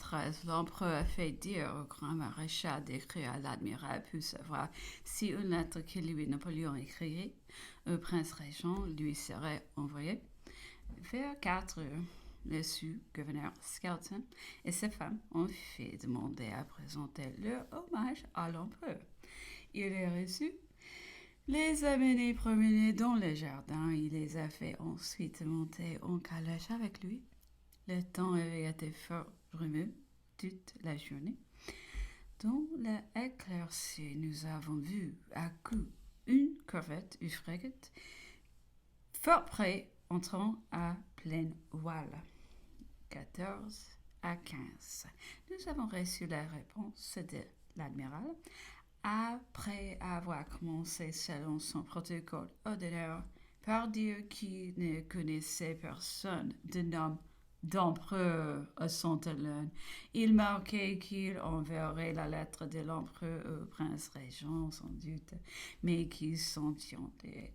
13, l'empereur a fait dire au grand maréchal d'écrire à l'admiral pour savoir si une lettre que lui, Napoléon, écrirait au prince régent lui serait envoyée. Vers 4 heures, le sous-gouverneur Skelton et sa femme ont fait demander à présenter leur hommage à l'empereur. Il est reçu, les a menés promener dans le jardin, il les a fait ensuite monter en calèche avec lui. Le temps avait été fort brumeux toute la journée. Dans l'éclaircie, nous avons vu à coup une corvette ou frégate fort près entrant à pleine voile. 14 à 15. Nous avons reçu la réponse de l'admiral après avoir commencé selon son protocole ordinaire par dire qu'il ne connaissait personne de nom d'empereur à Saint-Hélène. Il marquait qu'il enverrait la lettre de l'empereur au prince régent, sans doute, mais qu'il s'en tiendrait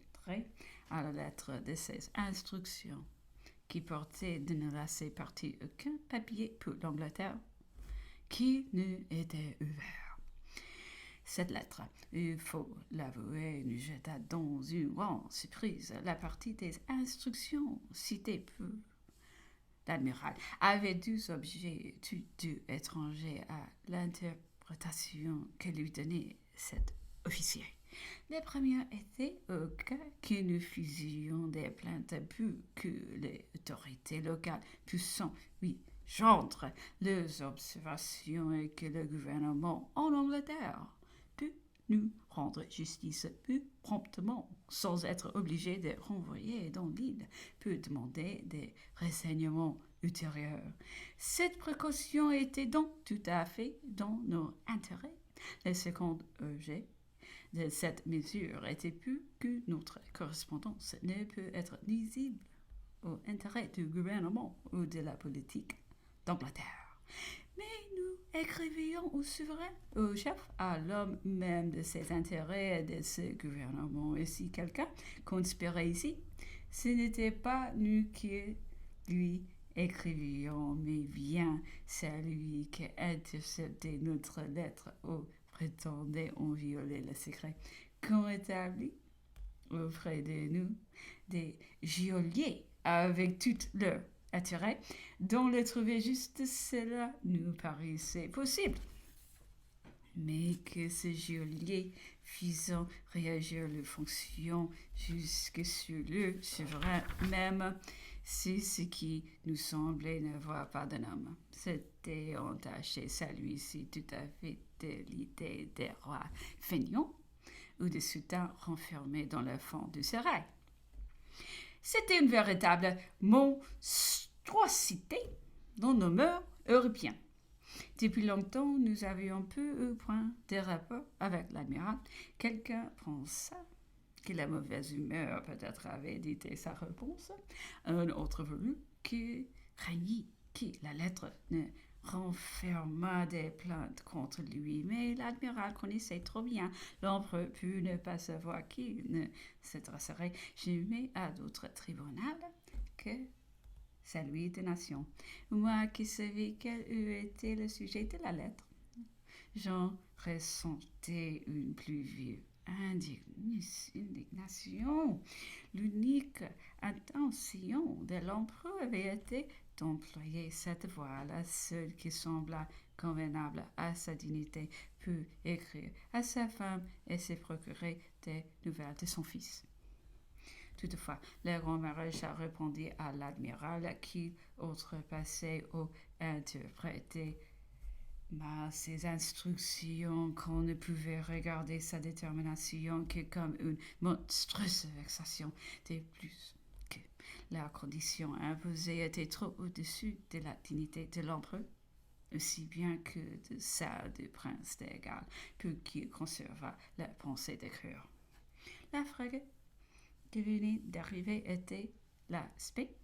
à la lettre de ses instructions, qui portait de ne laisser partir aucun papier pour l'Angleterre qui n'eût été ouvert. Cette lettre, il faut l'avouer, nous jeta dans une grande surprise. La partie des instructions citées pour l'admiral avait deux objets tous deux étrangers à l'interprétation que lui donnait cet officier. Le premier était au cas que nous faisions des plaintes pour que les autorités locales puissent lui joindre leurs observations et que le gouvernement en Angleterre peut nous rendre justice plus promptement, sans être obligé de renvoyer dans l'île pour demander des renseignements ultérieurs. Cette précaution était donc tout à fait dans nos intérêts. Le second objet de cette mesure était plus que notre correspondance ne peut être nuisible aux intérêts du gouvernement ou de la politique d'Angleterre. Mais nous écrivions au souverain, au chef, à l'homme même de ses intérêts et de ce gouvernement. Et si quelqu'un conspirait ici, ce n'était pas nous qui lui écrivions, mais bien celui qui interceptait notre lettre au prétendait en violer le secret qu'ont établi auprès de nous des geôliers avec tout leur intérêt, dont le trouver juste cela nous paraissait possible. Mais que ce geôlier faisant réagir les fonctions jusque sur le souverain même, c'est ce qui nous semblait n'avoir pas d'un homme. C'était entaché celui-ci tout à fait de l'idée des rois feignants ou des sultans renfermés dans le fond du sérail. C'était une véritable monstruosité dans nos mœurs européennes. Depuis longtemps, nous avions peu au point de rapport avec l'admiral. Quelqu'un pensa que la mauvaise humeur peut-être avait dicté sa réponse. Un autre voulut que craignit que la lettre ne renfermât des plaintes contre lui. Mais l'admiral connaissait trop bien l'empereur pour ne pas savoir qu'il ne s'adresserait jamais à d'autres tribunaux que celui des nations. Moi qui savais quel eût été le sujet de la lettre, j'en ressentais une plus vive indignation. L'unique intention de l'empereur avait été d'employer cette voie, la seule qui sembla convenable à sa dignité, pour écrire à sa femme et se procurer des nouvelles de son fils. Toutefois, le grand maréchal répondit à l'admiral qui outrepassait ou interprétait ses instructions qu'on ne pouvait regarder sa détermination que comme une monstrueuse vexation. De plus que la condition imposée était trop au-dessus de la dignité de l'empereur, aussi bien que de celle du prince de Galles, pour qu'il conservât la pensée d'écrire. La frégate qui venait d'arriver était la Spé,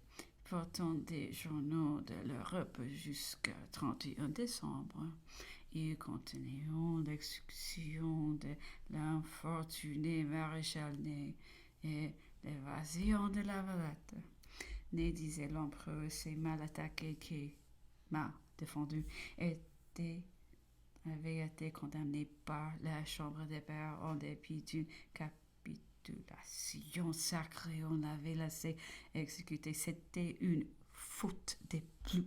portant des journaux de l'Europe jusqu'au 31 décembre et contenant l'exécution de l'infortuné maréchal Ney et l'évasion de la Valette. Ney, disait l'empereur, s'est mal attaqué que défendu avait été condamné par la Chambre des pairs en dépit d'une capitulation sacrée. On avait laissé exécuter. C'était une faute des plus.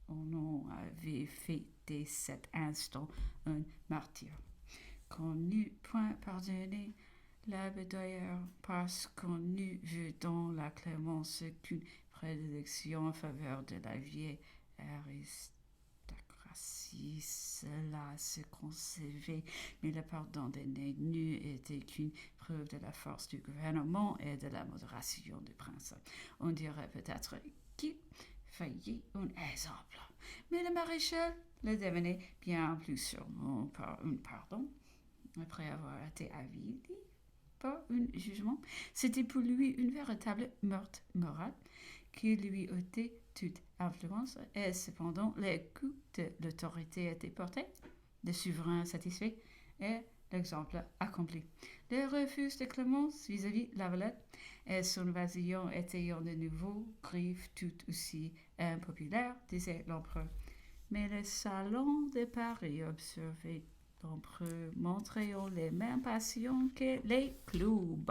On avait fait de cet instant un martyr. Qu'on n'eût point pardonné l'abédoyeur parce qu'on eût vu dans la clémence qu'une prédilection en faveur de la vieille aristocratie. Cela se concevait, mais le pardon d'aîné n'eût été qu'une preuve de la force du gouvernement et de la modération du prince. On dirait peut-être qu'il faillit un exemple. Mais le maréchal le devenait bien plus sûrement par un pardon, après avoir été avis par un jugement. C'était pour lui une véritable meurtre moral qui lui ôtait toute influence et cependant les coups de l'autorité étaient portés, le souverain satisfait et l'exemple accompli. Le refus de clémence vis-à-vis Lavalette et son évasion étaient de nouveau griffes tout aussi impopulaires, disait l'empereur. Mais le salon de Paris observait l'empereur montrant les mêmes passions que les clubs.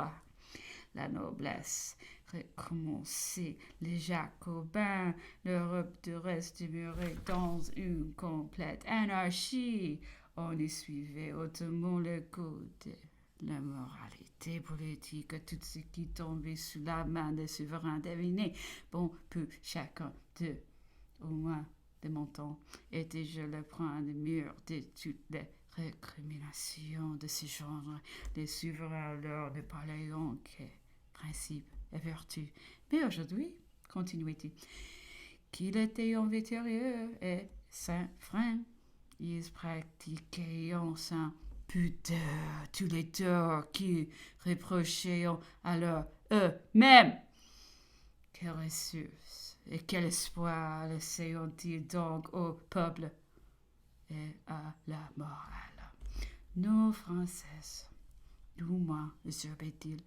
La noblesse recommençait, les jacobins, l'Europe de reste demeurait dans une complète anarchie. On y suivait hautement le code de la moralité politique, tout ce qui tombait sous la main des souverains devinait. Bon, peu chacun d'eux, au moins de mon temps, était-je le point de mur de toutes les récriminations de ce genre. Les souverains alors ne parlaient que principe et vertu. Mais aujourd'hui, continuait-il, qu'il était en victorieux et sans frein, ils pratiquaient sans pudeur tous les torts qu'ils reprochaient à eux-mêmes. Quelle ressource et quel espoir laissaient-ils donc au peuple et à la morale? Nos Françaises, du moins, observait-il,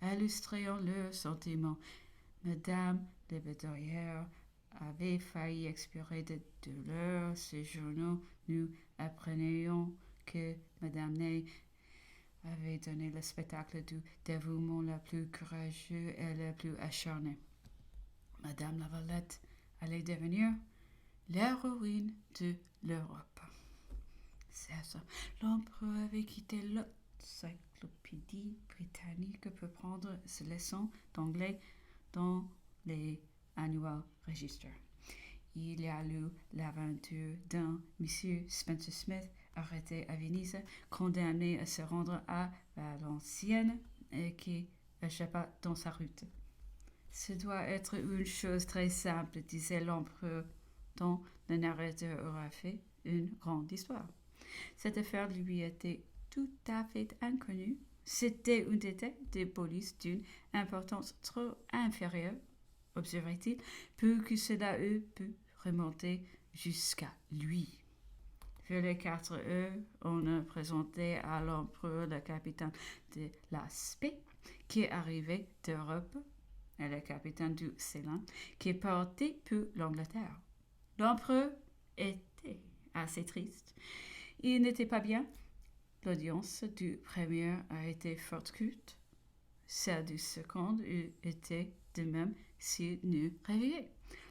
illustrant leurs sentiments. Madame de Bédorière avait failli expirer de douleur. Ces journaux, nous apprenions que Madame Ney avait donné le spectacle du dévouement le plus courageux et le plus acharné. Madame Lavalette allait devenir l'héroïne de l'Europe. C'est ça. L'empereur avait quitté l'encyclopédie britannique pour prendre ses leçons d'anglais dans les Annual Register. Il y a lu l'aventure d'un monsieur Spencer Smith arrêté à Venise, condamné à se rendre à Valenciennes et qui échappa dans sa route. Ce doit être une chose très simple, disait l'empereur, dont le narrateur aura fait une grande histoire. Cette affaire lui était tout à fait inconnue. C'était un détail de police d'une importance trop inférieure, observait-il, pour que cela eût pu remonter jusqu'à lui. Vers les 4 heures, on a présenté à l'empereur le capitaine de l'Aspect qui arrivait d'Europe et le capitaine du Ceylan qui partait pour l'Angleterre. L'empereur était assez triste. Il n'était pas bien. L'audience du premier a été fort courte. Celle du second eût été de même s'il n'eût réveillé.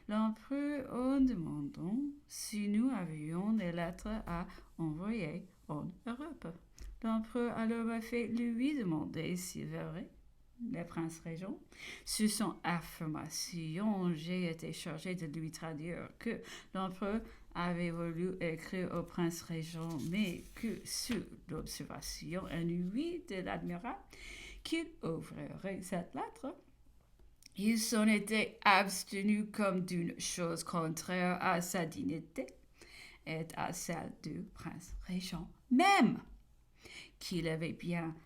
L'empereur en demandant si nous avions des lettres à envoyer en Europe. L'empereur alors m'a fait lui demander s'il verrait le prince régent. Sur son affirmation, j'ai été chargé de lui traduire que l'empereur avait voulu écrire au prince régent, mais que sur l'observation inouïe de l'admiral qu'il ouvrirait cette lettre, il s'en était abstenu comme d'une chose contraire à sa dignité et à celle du prince régent même, qu'il avait bien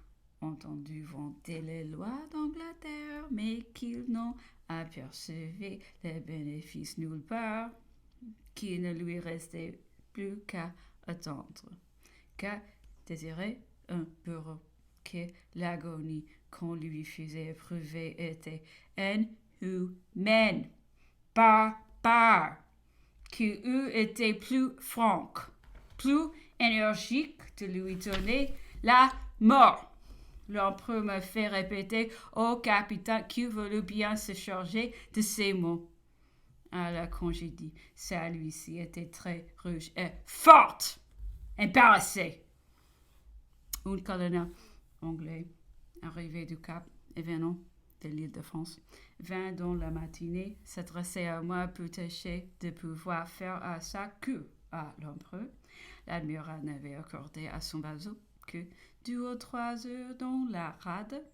entendu vanter les lois d'Angleterre, mais qu'il n'en apercevait les bénéfices nulle part, qu'il ne lui restait plus qu'à attendre, qu'à désirer un bureau, que l'agonie qu'on lui faisait éprouver était inhumaine, barbare, qui eût été plus franc, plus énergique de lui donner la mort. L'empereur me fait répéter au capitaine qui voulut bien se charger de ces mots. Alors, quand j'ai dit, celui-ci était très rouge et forte, embarrassé. Un colonel anglais, arrivé du Cap et venant de l'île de France, vint dans la matinée s'adresser à moi pour tâcher de pouvoir faire à sa queue à l'empereur. L'admiral n'avait accordé à son vaisseau que 2 ou 3 heures dans la rade,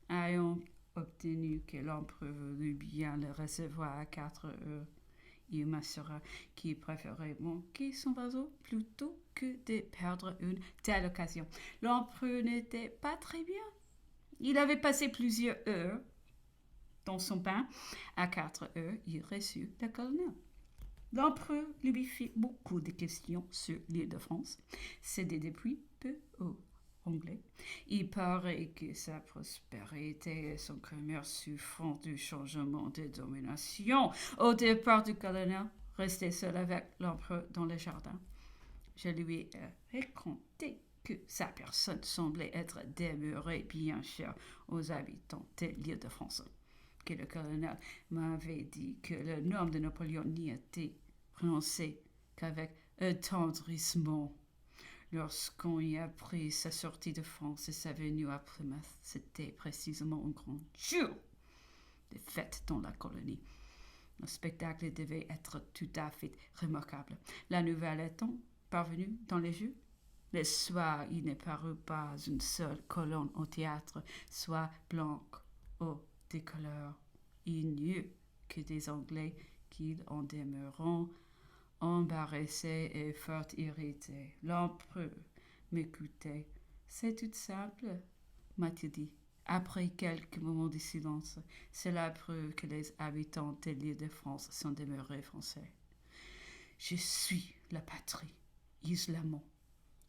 ayant obtenu que l'empereur voulut bien le recevoir à 4 heures. Il m'assura qu'il préférait manquer son vaisseau plutôt que de perdre une telle occasion. L'empereur n'était pas très bien. Il avait passé plusieurs heures dans son bain. À 4 heures, il reçut le colonel. L'empereur lui fit beaucoup de questions sur l'île de France. Cédé depuis peu aux Anglais. Il paraît que sa prospérité et son commerce souffrent du changement de domination. Au départ du colonel, resté seul avec l'empereur dans le jardin, je lui ai raconté que sa personne semblait être demeurée bien chère aux habitants de l'île de France. Que le colonel m'avait dit que le nom de Napoléon n'y était prononcé qu'avec attendrissement. Lorsqu'on y a pris sa sortie de France et sa venue à Plymouth, c'était précisément un grand jour de fête dans la colonie. Le spectacle devait être tout à fait remarquable. La nouvelle étant parvenue dans les jeux, le soir, il ne parut pas une seule colonne au théâtre, soit blanche ou des couleurs. Il n'y eut que des Anglais qui, en demeurant embarrassés et fort irrités. L'empereur m'écoutait. C'est tout simple, m'a-t-il dit. Après quelques moments de silence, c'est la preuve que les habitants de l'île de France sont demeurés français. Je suis la patrie. Islamo.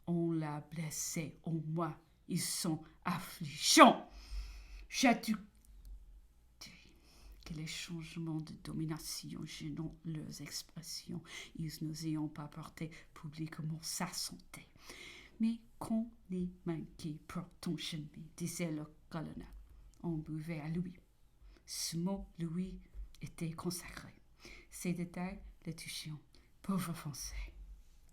On l'a blessé au moins. Ils sont affligeants. J'ai dû que les changements de domination gênant leurs expressions, ils nous ayant pas porté publiquement sa santé. Mais qu'on est manqué pour ton chemin, disait le colonel. On buvait à Louis. Ce mot, Louis, était consacré. Ces détails le touchaient. Pauvre Français,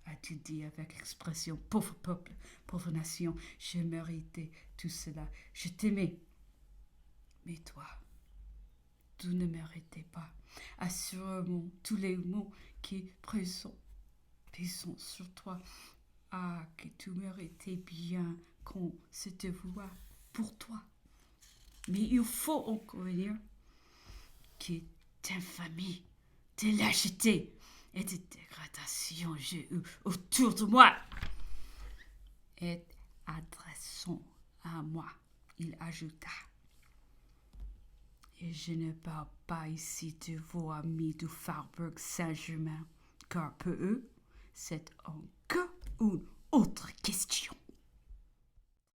a-t-il dit avec expression, pauvre peuple, pauvre nation, je méritais tout cela, je t'aimais. Mais toi, tu ne méritais pas. Assurément, tous les mots qui pèsent sur toi. Ah, que tu méritais bien qu'on se te voie pour toi. Mais il faut en convenir que d'infamie, de lâcheté et de dégradation j'ai eu autour de moi. Et adressant à moi, il ajouta: et je ne parle pas ici de vos amis du Faubourg Saint-Germain, car pour eux, c'est encore une autre question.